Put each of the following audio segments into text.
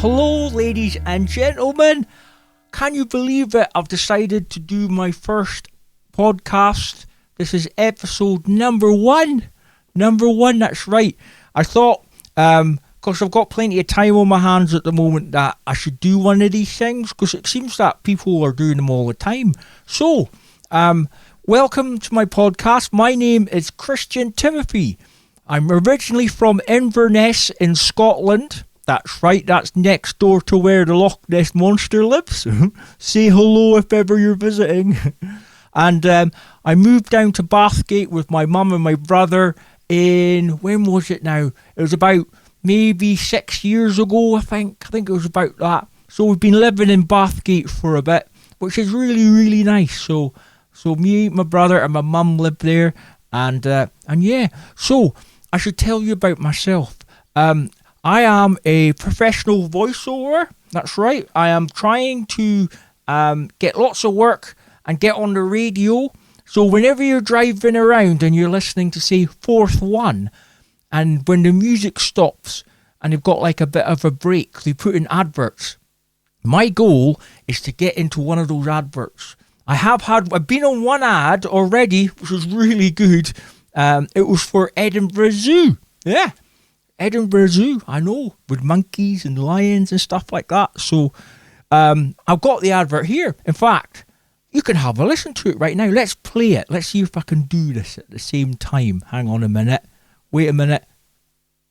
Hello, ladies and gentlemen. Can you believe it? I've decided to do my first podcast. This is episode number one. Number one, that's right. I thought, because I've got plenty of time on my hands at the moment, that I should do one of these things, because it seems that people are doing them all the time. So, welcome to my podcast. My name is Christian Timothy. I'm originally from Inverness in Scotland. That's right, that's next door to where the Loch Ness Monster lives. Say hello if ever you're visiting. And I moved down to Bathgate with my mum and my brother in, when was it now? It was about maybe 6 years ago, I think. I think it was about that. So we've been living in Bathgate for a bit, which is really, really nice. So me, my brother and my mum live there. And yeah, so I should tell you about myself. I am a professional voiceover. That's right. I am trying to get lots of work and get on the radio. So whenever you're driving around and you're listening to, say, Fourth One, and when the music stops and they've got like a bit of a break, they put in adverts. My goal is to get into one of those adverts. I've been on one ad already, which was really good. It was for Edinburgh Zoo. Yeah. Edinburgh Zoo, I know, with monkeys and lions and stuff like that. So I've got the advert here. In fact, you can have a listen to it right now. Let's play it. Let's see if I can do this at the same time. Hang on a minute. Wait a minute.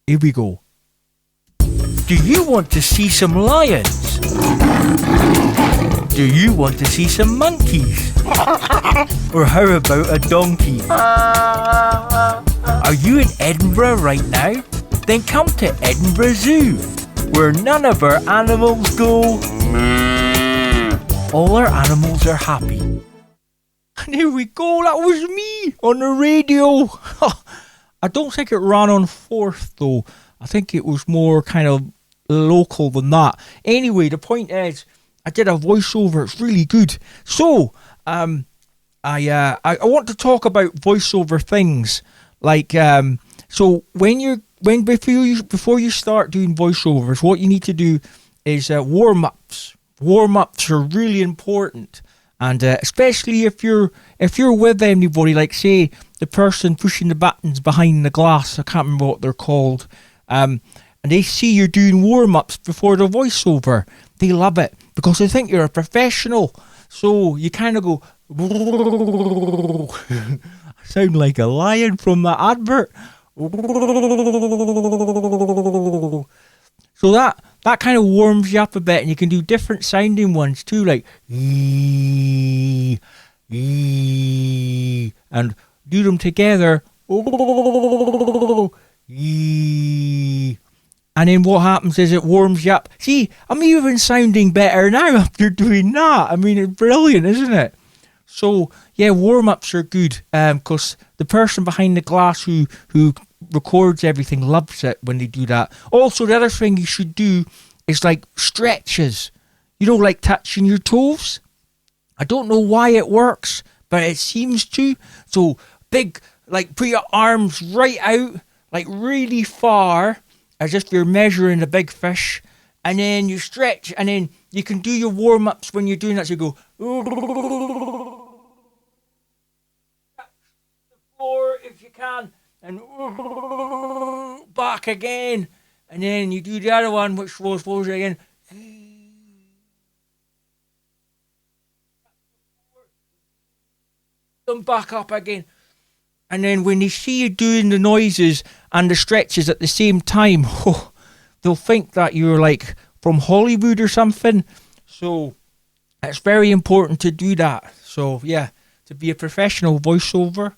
Here we go. Do you want to see some lions? Do you want to see some monkeys? Or how about a donkey? Are you in Edinburgh right now? Then come to Edinburgh Zoo, where none of our animals go. All our animals are happy. And here we go, that was me on the radio. I don't think it ran on Fourth though. I think it was more kind of local than that. Anyway, the point is, I did a voiceover, it's really good. So, I want to talk about voiceover things. Like, so before you start doing voiceovers, what you need to do is warm-ups. Warm-ups are really important, and especially if you're with anybody, like say the person pushing the buttons behind the glass. I can't remember what they're called. And they see you're doing warm-ups before the voiceover. They love it because they think you're a professional. So you kind of go. I sound like a lion from the advert. So that kind of warms you up a bit, and you can do different sounding ones too, like and do them together. And then what happens is it warms you up. See, I'm even sounding better now after doing that. I mean, it's brilliant, isn't it? So yeah, warm-ups are good because the person behind the glass who records everything loves it when they do that. Also, the other thing you should do is like stretches. You know, like touching your toes. I don't know why it works, but it seems to. So big, like put your arms right out, like really far, as if you're measuring a big fish, and then you stretch, and then you can do your warm-ups when you're doing that. So you go floor if you can, and back again, and then you do the other one, which was again. Them back up again, and then when they see you doing the noises and the stretches at the same time, they'll think that you're like from Hollywood or something. So it's very important to do that. So yeah, to be a professional voiceover.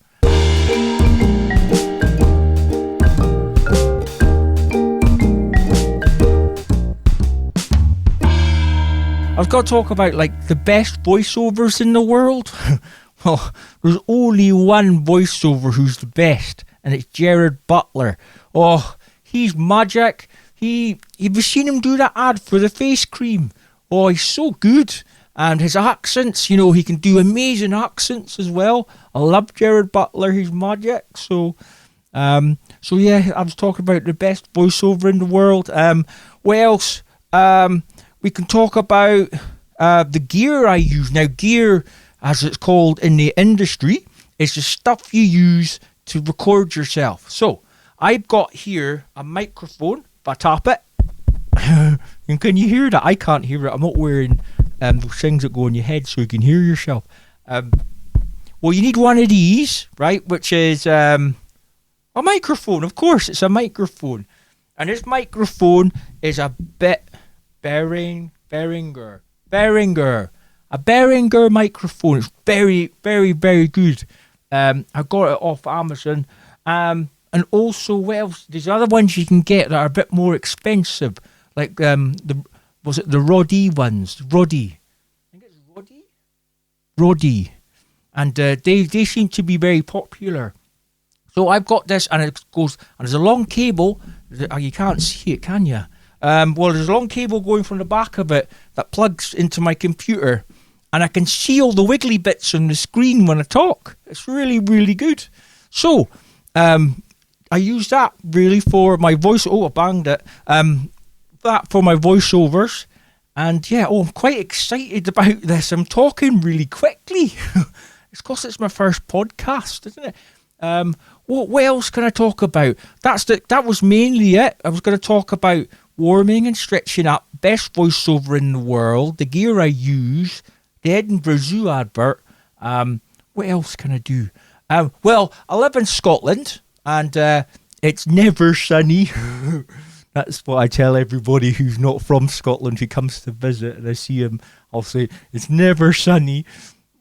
I've got to talk about like the best voiceovers in the world. Well, there's only one voiceover who's the best, and it's Gerard Butler. Oh, he's magic. Have you seen him do that ad for the face cream? Oh, he's so good. And his accents, you know, he can do amazing accents as well. I love Gerard Butler. He's magic. So yeah, I was talking about the best voiceover in the world. What else? We can talk about the gear I use. Now, gear, as it's called in the industry, is the stuff you use to record yourself. So, I've got here a microphone. If I tap it, and can you hear that? I can't hear it. I'm not wearing those things that go on your head so you can hear yourself. Well, you need one of these, right? Which is a microphone. Of course, it's a microphone. And this microphone is a Behringer. A Behringer microphone. It's very, very, very good. I got it off Amazon. And also, what else? There's other ones you can get that are a bit more expensive. Like, was it the Roddy ones? Roddy. I think it's Roddy? Roddy. And they seem to be very popular. So I've got this, and it goes, and there's a long cable. You can't see it, can you? Well, there's a long cable going from the back of it that plugs into my computer, and I can see all the wiggly bits on the screen when I talk. It's really, really good. So, I use that really for my voice. Oh, I banged it. That for my voiceovers. And yeah, I'm quite excited about this. I'm talking really quickly. It's because it's my first podcast, isn't it? What else can I talk about? That was mainly it. I was going to talk about warming and stretching up, best voiceover in the world, the gear I use, the Edinburgh Zoo advert. What else can I do? Well, I live in Scotland, and it's never sunny. That's what I tell everybody who's not from Scotland who comes to visit, and I see him, I'll say, it's never sunny.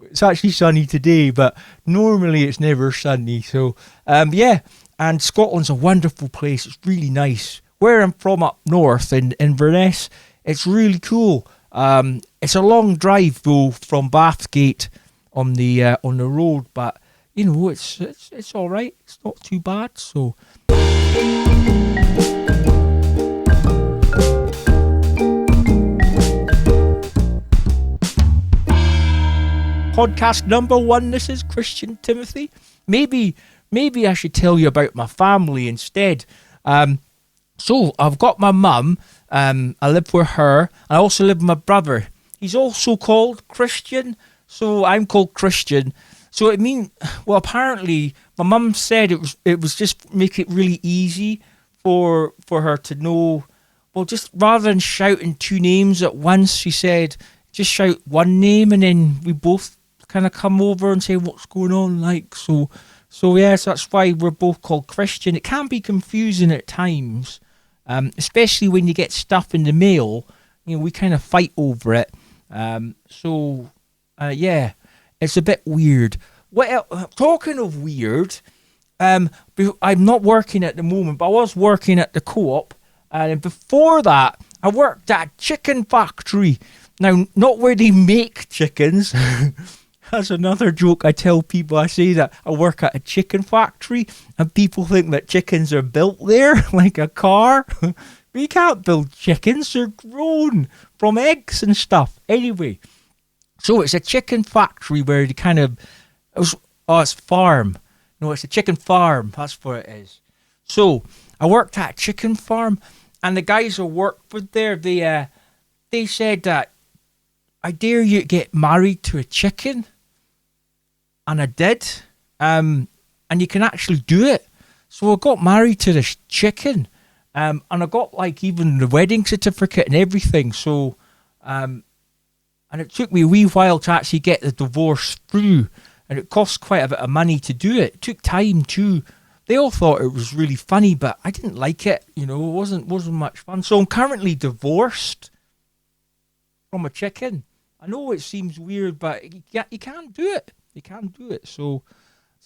It's actually sunny today, but normally it's never sunny. So, yeah, and Scotland's a wonderful place. It's really nice. Where I'm from up north in Inverness, it's really cool. It's a long drive though from Bathgate on the road, but you know it's all right. It's not too bad. So. Podcast number 1. This is Christian Timothy. Maybe I should tell you about my family instead. So I've got my mum. I live with her. I also live with my brother. He's also called Christian, so I'm called Christian. So it means, well, apparently my mum said it was just make it really easy for her to know. Well, just rather than shouting 2 names at once, she said just shout one name and then we both kind of come over and say what's going on, like so yes, that's why we're both called Christian. It can be confusing at times, especially when you get stuff in the mail. You know, we kind of fight over it. Yeah, it's a bit weird. Well, talking of weird, I'm not working at the moment, but I was working at the Co-op, and before that I worked at a chicken factory. Now, not where they make chickens. That's another joke I tell people. I say that I work at a chicken factory, and people think that chickens are built there, like a car. But you can't build chickens. They're grown from eggs and stuff. Anyway, so it's a chicken factory where they it's farm. No, it's a chicken farm. That's what it is. So I worked at a chicken farm, and the guys I worked with there, they said that I dare you to get married to a chicken. And I did. And you can actually do it. So I got married to this chicken. And I got like even the wedding certificate and everything. So, and it took me a wee while to actually get the divorce through. And it cost quite a bit of money to do it. It took time too. They all thought it was really funny, but I didn't like it. You know, it wasn't much fun. So I'm currently divorced from a chicken. I know it seems weird, but you can't do it. You can't do it. So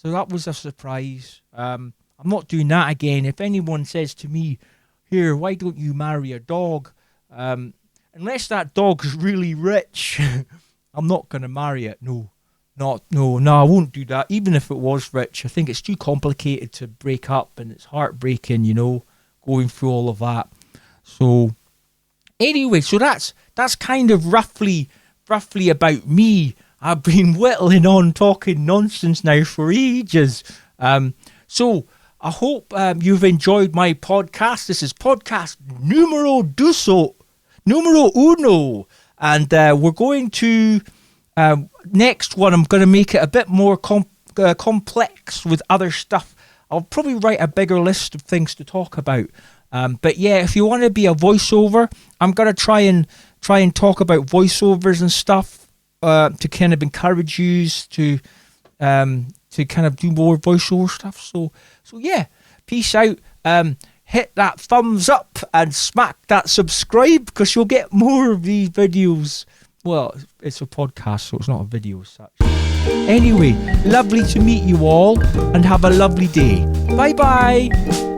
that was a surprise. I'm not doing that again. If anyone says to me, here, why don't you marry a dog? Unless that dog's really rich, I'm not going to marry it. No, I won't do that. Even if it was rich, I think it's too complicated to break up, and it's heartbreaking, you know, going through all of that. So anyway, so that's kind of roughly about me. I've been whittling on talking nonsense now for ages. So I hope you've enjoyed my podcast. This is podcast numero 2. numero uno. And we're going to, next one, I'm going to make it a bit more complex with other stuff. I'll probably write a bigger list of things to talk about. But yeah, if you want to be a voiceover, I'm going to try and talk about voiceovers and stuff to kind of encourage you to kind of do more voiceover stuff. So yeah, peace out. Hit that thumbs up and smack that subscribe because you'll get more of these videos. Well, it's a podcast, so it's not a video as such. Anyway, lovely to meet you all and have a lovely day. Bye bye.